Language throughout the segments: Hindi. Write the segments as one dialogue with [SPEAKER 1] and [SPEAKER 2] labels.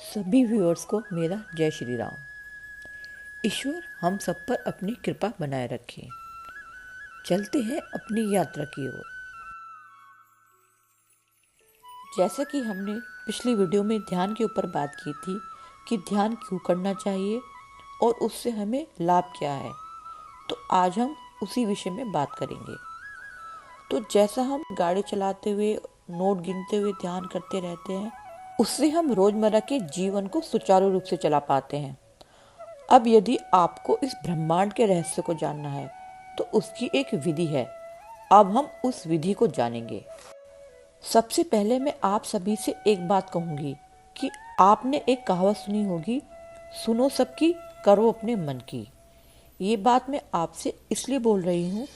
[SPEAKER 1] सभी व्यूअर्स को मेरा जय श्री राम। ईश्वर हम सब पर अपनी कृपा बनाए रखे। चलते हैं अपनी यात्रा की ओर। जैसा कि हमने पिछली वीडियो में ध्यान के ऊपर बात की थी कि ध्यान क्यों करना चाहिए और उससे हमें लाभ क्या है, तो आज हम उसी विषय में बात करेंगे। तो जैसा हम गाड़ी चलाते हुए नोट गिनते हुए ध्यान करते रहते हैं, उससे हम रोजमर्रा के जीवन को सुचारू रूप से चला पाते हैं। अब यदि आपको इस ब्रह्मांड के रहस्य को जानना है तो उसकी एक विधि है। अब हम उस विधि को जानेंगे। सबसे पहले मैं आप सभी से एक बात कहूंगी कि आपने एक कहावत सुनी होगी, सुनो सबकी करो अपने मन की। ये बात मैं आपसे इसलिए बोल रही हूँ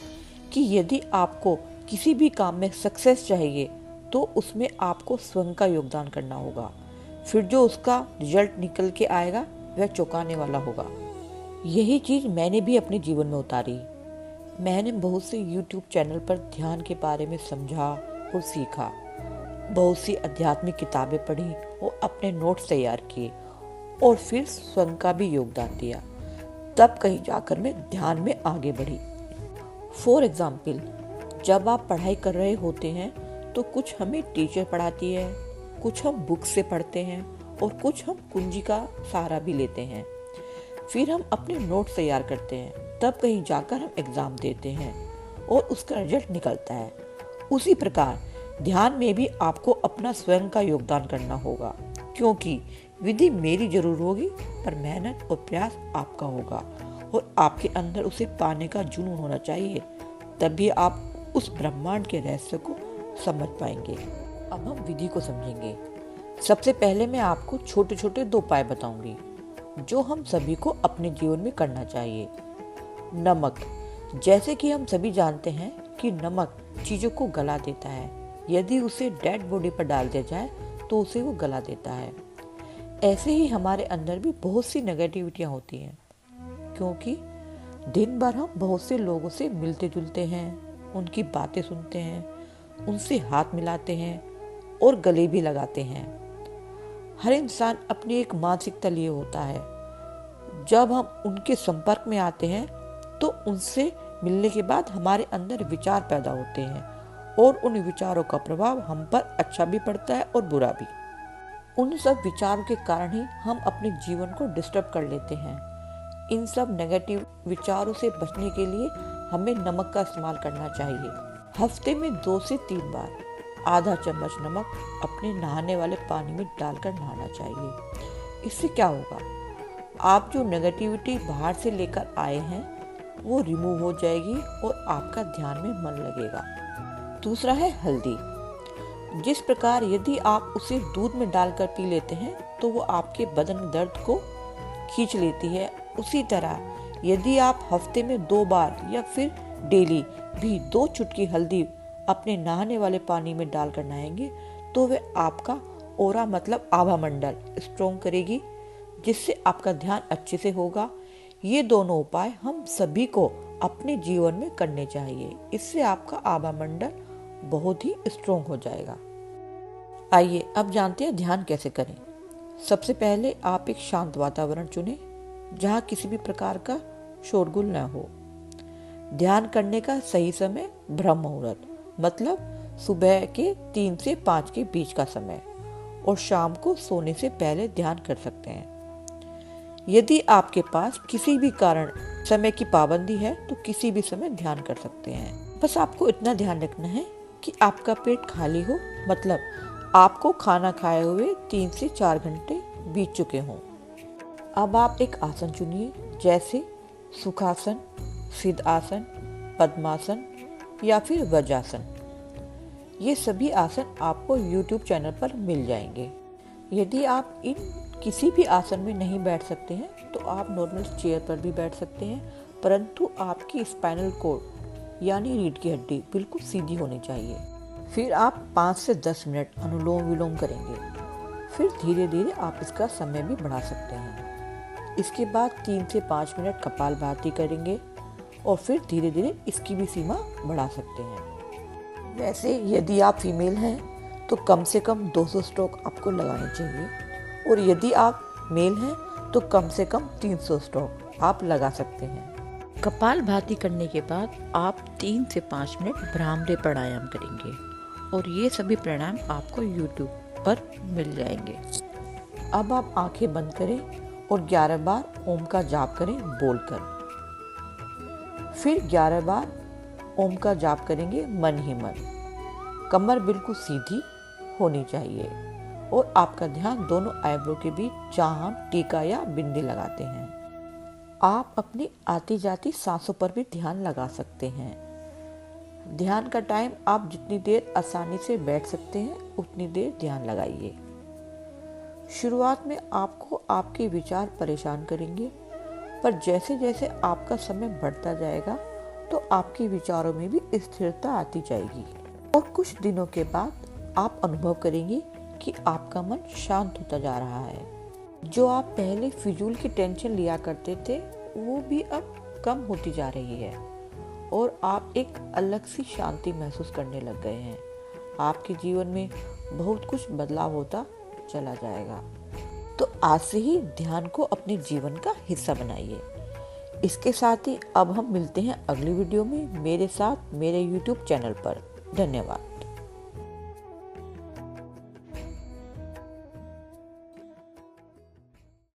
[SPEAKER 1] कि यदि आपको किसी भी काम में सक्सेस चाहिए तो उसमें आपको स्वयं का योगदान करना होगा। फिर जो उसका रिजल्ट निकल के आएगा वह चौंकाने वाला होगा। यही चीज मैंने भी अपने जीवन में उतारी। मैंने बहुत से YouTube चैनल पर ध्यान के बारे में समझा और सीखा। बहुत सी आध्यात्मिक किताबें पढ़ी और अपने नोट्स तैयार किए और फिर स्वयं का भी योगदान दिया। तब कहीं जाकर मैं ध्यान में आगे बढ़ी। फॉर एग्जाम्पल, जब आप पढ़ाई कर रहे होते हैं तो कुछ हमें टीचर पढ़ाती है, कुछ हम बुक से पढ़ते हैं और कुछ हम कुंजी का सहारा भी लेते हैं। फिर हम अपने नोट्स तैयार करते हैं, तब कहीं जाकर हम एग्जाम देते हैं और उसका रिजल्ट निकलता है। उसी प्रकार ध्यान में भी आपको अपना स्वयं का योगदान करना होगा, क्योंकि विधि मेरी जरूर होगी पर मेहनत और प्रयास आपका होगा और आपके अंदर उसे पाने का जुनून होना चाहिए। तभी आप उस ब्रह्मांड के रहस्य को समझ पाएंगे। अब हम विधि को समझेंगे। सबसे पहले मैं आपको छोटे छोटे 2 उपाय बताऊंगी जो हम सभी को अपने जीवन में करना चाहिए। नमक, जैसे कि हम सभी जानते हैं कि नमक चीजों को गला देता है। यदि उसे डेड बॉडी पर डाल दिया जाए तो उसे वो गला देता है। ऐसे ही हमारे अंदर भी बहुत सी नेगेटिविटियां होती हैं, क्योंकि दिन भर हम बहुत से लोगों से मिलते जुलते हैं, उनकी बातें सुनते हैं, उनसे हाथ मिलाते हैं और गले भी लगाते हैं। हर इंसान अपनी एक मानसिकता लिए होता है। जब हम उनके संपर्क में आते हैं तो उनसे मिलने के बाद हमारे अंदर विचार पैदा होते हैं और उन विचारों का प्रभाव हम पर अच्छा भी पड़ता है और बुरा भी। उन सब विचारों के कारण ही हम अपने जीवन को डिस्टर्ब कर लेते हैं। इन सब नेगेटिव विचारों से बचने के लिए हमें नमक का इस्तेमाल करना चाहिए। हफ्ते में 2 से 3 बार आधा चम्मच नमक अपने नहाने वाले पानी में डालकर नहाना चाहिए। इससे क्या होगा, आप जो नेगेटिविटी बाहर से लेकर आए हैं वो रिमूव हो जाएगी और आपका ध्यान में मन लगेगा। दूसरा है हल्दी। जिस प्रकार यदि आप उसे दूध में डालकर पी लेते हैं तो वो आपके बदन दर्द को खींच लेती है, उसी तरह यदि आप हफ्ते में 2 बार या फिर डेली भी 2 चुटकी हल्दी अपने नहाने वाले पानी में डालकर नहाएंगे तो वह आपका ओरा मतलब आभा मंडल स्ट्रॉन्ग करेगी, जिससे आपका ध्यान अच्छे से होगा। ये दोनों उपाय हम सभी को अपने जीवन में करने चाहिए। इससे आपका आभा मंडल बहुत ही स्ट्रॉन्ग हो जाएगा। आइए अब जानते हैं ध्यान कैसे करें। सबसे पहले आप एक शांत वातावरण चुनें जहाँ किसी भी प्रकार का शोरगुल न हो। ध्यान करने का सही समय ब्रह्म मुहूर्त मतलब सुबह के 3 से 5 के बीच का समय और शाम को सोने से पहले ध्यान कर सकते हैं। यदि आपके पास किसी भी कारण समय की पाबंदी है तो किसी भी समय ध्यान कर सकते हैं। बस आपको इतना ध्यान रखना है कि आपका पेट खाली हो, मतलब आपको खाना खाए हुए 3 से 4 घंटे बीत चुके हों। अब आप एक आसन चुनिए, जैसे सुखासन, सिद्ध आसन, पद्मासन या फिर वज्रासन। ये सभी आसन आपको YouTube चैनल पर मिल जाएंगे। यदि आप इन किसी भी आसन में नहीं बैठ सकते हैं तो आप नॉर्मल चेयर पर भी बैठ सकते हैं, परंतु आपकी स्पाइनल कॉर्ड यानी रीढ़ की हड्डी बिल्कुल सीधी होनी चाहिए। फिर आप 5 से 10 मिनट अनुलोम विलोम करेंगे। फिर धीरे धीरे आप इसका समय भी बढ़ा सकते हैं। इसके बाद 3 से 5 मिनट कपालभाति करेंगे और फिर धीरे धीरे इसकी भी सीमा बढ़ा सकते हैं। वैसे यदि आप फीमेल हैं तो कम से कम 200 स्ट्रोक आपको लगाने चाहिए और यदि आप मेल हैं तो कम से कम 300 स्टॉक आप लगा सकते हैं। कपालभाति करने के बाद आप 3 से 5 मिनट भ्रामरी प्राणायाम करेंगे और ये सभी प्राणायाम आपको YouTube पर मिल जाएंगे। अब आप आंखें बंद करें और 11 बार ओम का जाप करें बोलकर। फिर 11 बार ओम का जाप करेंगे मन ही मन। कमर बिल्कुल सीधी होनी चाहिए और आपका ध्यान दोनों आईब्रो के बीच जहां हम टीका या बिंदी लगाते हैं। आप अपनी आती जाती सांसों पर भी ध्यान लगा सकते हैं। ध्यान का टाइम आप जितनी देर आसानी से बैठ सकते हैं उतनी देर ध्यान लगाइए। शुरुआत में आपको आपके विचार परेशान करेंगे, पर जैसे जैसे आपका समय बढ़ता जाएगा तो आपके विचारों में भी स्थिरता आती जाएगी और कुछ दिनों के बाद आप अनुभव करेंगे कि आपका मन शांत होता जा रहा है। जो आप पहले फिजूल की टेंशन लिया करते थे वो भी अब कम होती जा रही है और आप एक अलग सी शांति महसूस करने लग गए हैं। आपके जीवन में बहुत कुछ बदलाव होता चला जाएगा। तो आज से ही ध्यान को अपने जीवन का हिस्सा बनाइए। इसके साथ ही अब हम मिलते हैं अगली वीडियो में मेरे साथ मेरे YouTube चैनल पर। धन्यवाद।